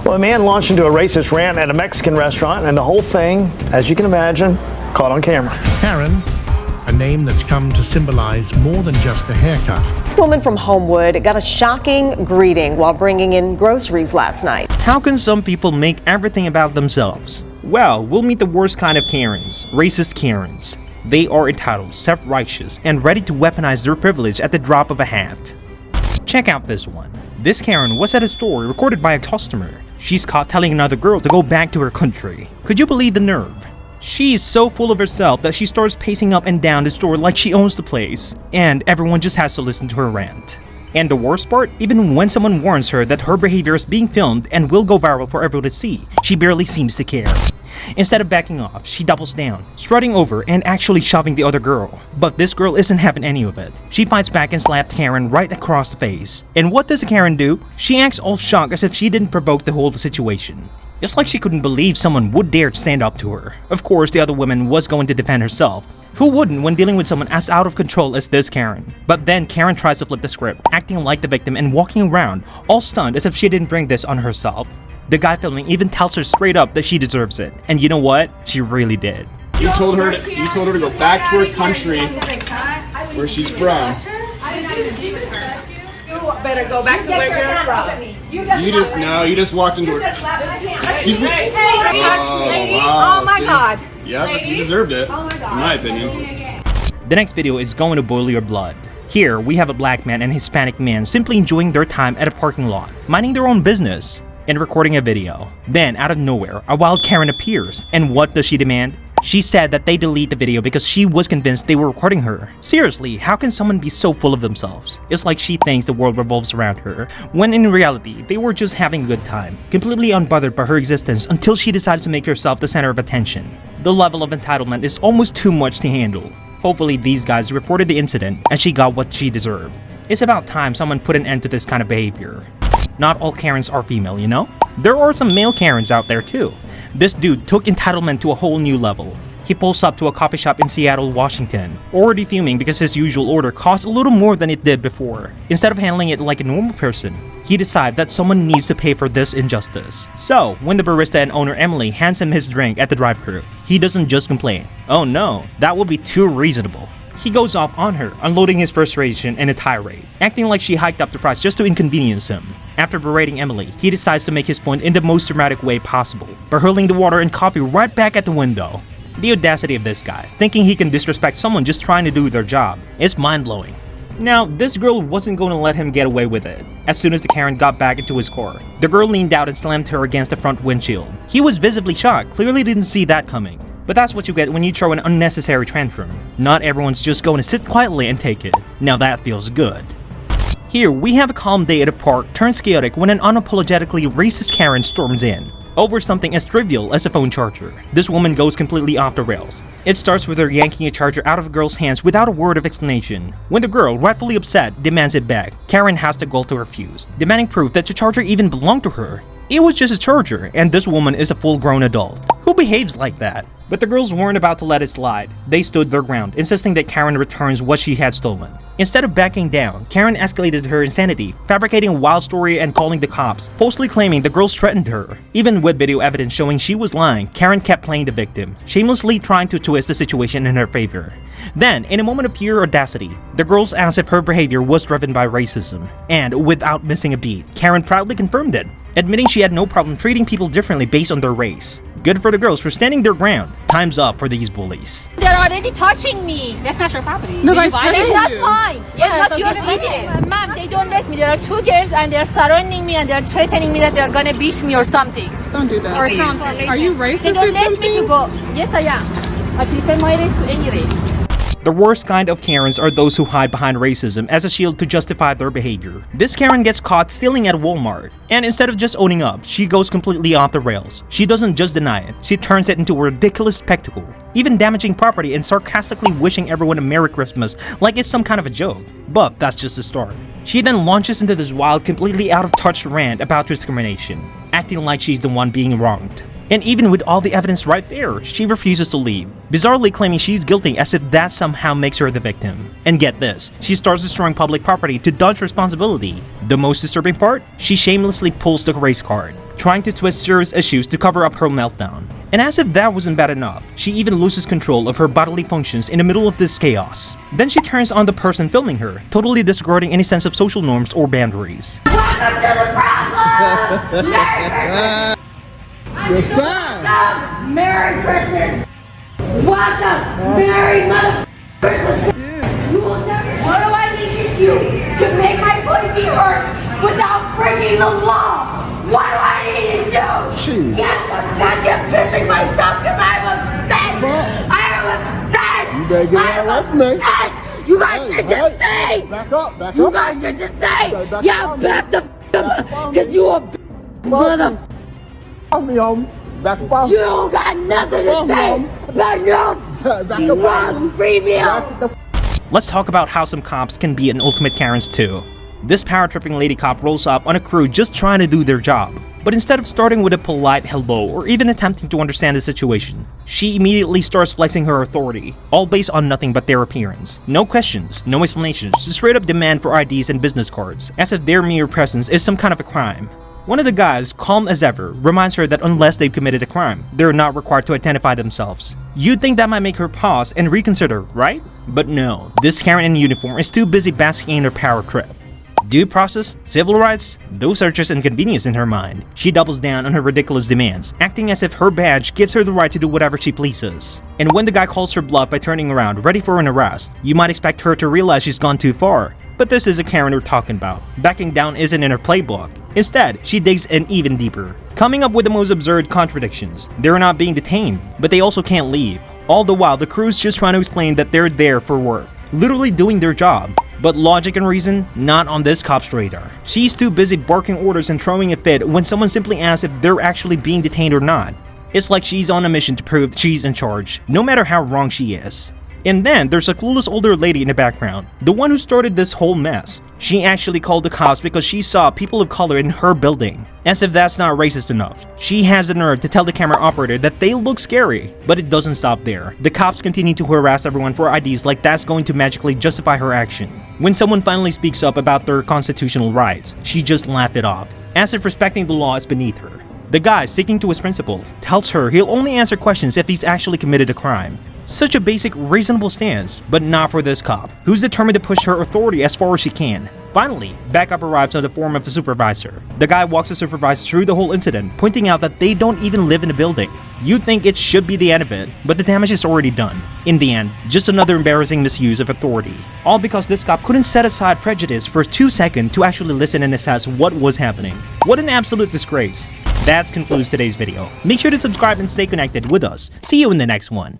Well, a man launched into a racist rant at a Mexican restaurant, and the whole thing, as you can imagine, caught on camera. Karen, a name that's come to symbolize more than just a haircut. A woman from Homewood got a shocking greeting while bringing in groceries last night. How can some people make everything about themselves? Well, we'll meet the worst kind of Karens, racist Karens. They are entitled, self-righteous, and ready to weaponize their privilege at the drop of a hat. Check out this one. This Karen was at a store recorded by a customer. She's caught telling another girl to go back to her country. Could you believe the nerve? She is so full of herself that she starts pacing up and down the store like she owns the place, and everyone just has to listen to her rant. And the worst part, even when someone warns her that her behavior is being filmed and will go viral for everyone to see, she barely seems to care. Instead of backing off, she doubles down, strutting over and actually shoving the other girl. But this girl isn't having any of it. She fights back and slaps Karen right across the face. And what does the Karen do? She acts all shocked as if she didn't provoke the whole situation. It's like she couldn't believe someone would dare to stand up to her. Of course, the other woman was going to defend herself. Who wouldn't when dealing with someone as out of control as this Karen? But then Karen tries to flip the script, acting like the victim and walking around, all stunned as if she didn't bring this on herself. The guy filming even tells her straight up that she deserves it. And you know what? She really did. You told her to go back to her country where she's from. You better go back to where you're from. You just walked into her. Excuse me? Oh my God. Yeah, you deserved it, in my opinion. The next video is going to boil your blood. Here, we have a black man and Hispanic man simply enjoying their time at a parking lot, minding their own business, and recording a video. Then, out of nowhere, a wild Karen appears, and what does she demand? She said that they delete the video because she was convinced they were recording her. Seriously, how can someone be so full of themselves? It's like she thinks the world revolves around her, when in reality, they were just having a good time, completely unbothered by her existence until she decided to make herself the center of attention. The level of entitlement is almost too much to handle. Hopefully these guys reported the incident and she got what she deserved. It's about time someone put an end to this kind of behavior. Not all Karens are female, you know? There are some male Karens out there too. This dude took entitlement to a whole new level. He pulls up to a coffee shop in Seattle, Washington, already fuming because his usual order cost a little more than it did before. Instead of handling it like a normal person, he decided that someone needs to pay for this injustice. So, when the barista and owner Emily hands him his drink at the drive-thru, he doesn't just complain. Oh no, that would be too reasonable. He goes off on her, unloading his frustration in a tirade, acting like she hiked up the price just to inconvenience him. After berating Emily, he decides to make his point in the most dramatic way possible, by hurling the water and coffee right back at the window. The audacity of this guy, thinking he can disrespect someone just trying to do their job, is mind-blowing. Now, this girl wasn't going to let him get away with it. As soon as the Karen got back into his car, the girl leaned out and slammed her against the front windshield. He was visibly shocked, clearly didn't see that coming. But that's what you get when you throw an unnecessary tantrum. Not everyone's just going to sit quietly and take it. Now that feels good. Here, we have a calm day at a park turns chaotic when an unapologetically racist Karen storms in, over something as trivial as a phone charger. This woman goes completely off the rails. It starts with her yanking a charger out of a girl's hands without a word of explanation. When the girl, rightfully upset, demands it back, Karen has the gall to refuse, demanding proof that the charger even belonged to her. It was just a charger, and this woman is a full-grown adult. Who behaves like that? But the girls weren't about to let it slide. They stood their ground, insisting that Karen returns what she had stolen. Instead of backing down, Karen escalated her insanity, fabricating a wild story and calling the cops, falsely claiming the girls threatened her. Even with video evidence showing she was lying, Karen kept playing the victim, shamelessly trying to twist the situation in her favor. Then, in a moment of pure audacity, the girls asked if her behavior was driven by racism. And, without missing a beat, Karen proudly confirmed it, admitting she had no problem treating people differently based on their race. Good for the girls for standing their ground. Time's up for these bullies. They're already touching me. That's not your property. No, but it's not mine. Yeah, it's not yours either. Ma'am, they don't let me. There are two girls and they're surrounding me and they're threatening me that they're gonna beat me or something. Don't do that. Or something. Are you racist They or don't let something? me to go. Yes, I am. I prefer my race to any race. The worst kind of Karens are those who hide behind racism as a shield to justify their behavior. This Karen gets caught stealing at Walmart, and instead of just owning up, she goes completely off the rails. She doesn't just deny it, she turns it into a ridiculous spectacle, even damaging property and sarcastically wishing everyone a Merry Christmas like it's some kind of a joke. But that's just the start. She then launches into this wild, completely out of touch rant about discrimination, acting like she's the one being wronged. And even with all the evidence right there, she refuses to leave, bizarrely claiming she's guilty as if that somehow makes her the victim. And get this, she starts destroying public property to dodge responsibility. The most disturbing part? She shamelessly pulls the race card, trying to twist serious issues to cover up her meltdown. And as if that wasn't bad enough, she even loses control of her bodily functions in the middle of this chaos. Then she turns on the person filming her, totally disregarding any sense of social norms or boundaries. Welcome to the problem! Yes, sir. Merry Christmas! Welcome! Merry mother Christmas! You will tell me, what do I need to do to make my point be heard without breaking the law? What do I need to do? Jeez. Yes, I'm not just pissing myself because I'm upset! I am upset! You better get I am out of me. upset! You guys should just say! Back up, back You up. guys should just say! Back Yeah, up. back the up! Because you a mother. On me, home. Back up. You don't got nothing to say about no drug free meal. Let's talk about how some cops can be an ultimate Karens too. This power-tripping lady cop rolls up on a crew just trying to do their job. But instead of starting with a polite hello or even attempting to understand the situation, she immediately starts flexing her authority, all based on nothing but their appearance. No questions, no explanations, just straight up demand for IDs and business cards, as if their mere presence is some kind of a crime. One of the guys, calm as ever, reminds her that unless they've committed a crime, they're not required to identify themselves. You'd think that might make her pause and reconsider, right? But no, this Karen in uniform is too busy basking in her power trip. Due process? Civil rights? Those are just inconvenience in her mind. She doubles down on her ridiculous demands, acting as if her badge gives her the right to do whatever she pleases. And when the guy calls her bluff by turning around, ready for an arrest, you might expect her to realize she's gone too far. But this is a Karen we're talking about. Backing down isn't in her playbook. Instead, she digs in even deeper, coming up with the most absurd contradictions. They're not being detained, but they also can't leave. All the while, the crew's just trying to explain that they're there for work, literally doing their job. But logic and reason, not on this cop's radar. She's too busy barking orders and throwing a fit when someone simply asks if they're actually being detained or not. It's like she's on a mission to prove she's in charge, no matter how wrong she is. And then there's a clueless older lady in the background, the one who started this whole mess. She actually called the cops because she saw people of color in her building. As if that's not racist enough, she has the nerve to tell the camera operator that they look scary. But it doesn't stop there. The cops continue to harass everyone for IDs like that's going to magically justify her action. When someone finally speaks up about their constitutional rights, she just laughed it off, as if respecting the law is beneath her. The guy, sticking to his principle, tells her he'll only answer questions if he's actually committed a crime. Such a basic, reasonable stance, but not for this cop, who's determined to push her authority as far as she can. Finally, backup arrives in the form of a supervisor. The guy walks the supervisor through the whole incident, pointing out that they don't even live in the building. You'd think it should be the end of it, but the damage is already done. In the end, just another embarrassing misuse of authority. All because this cop couldn't set aside prejudice for 2 seconds to actually listen and assess what was happening. What an absolute disgrace. That concludes today's video. Make sure to subscribe and stay connected with us. See you in the next one.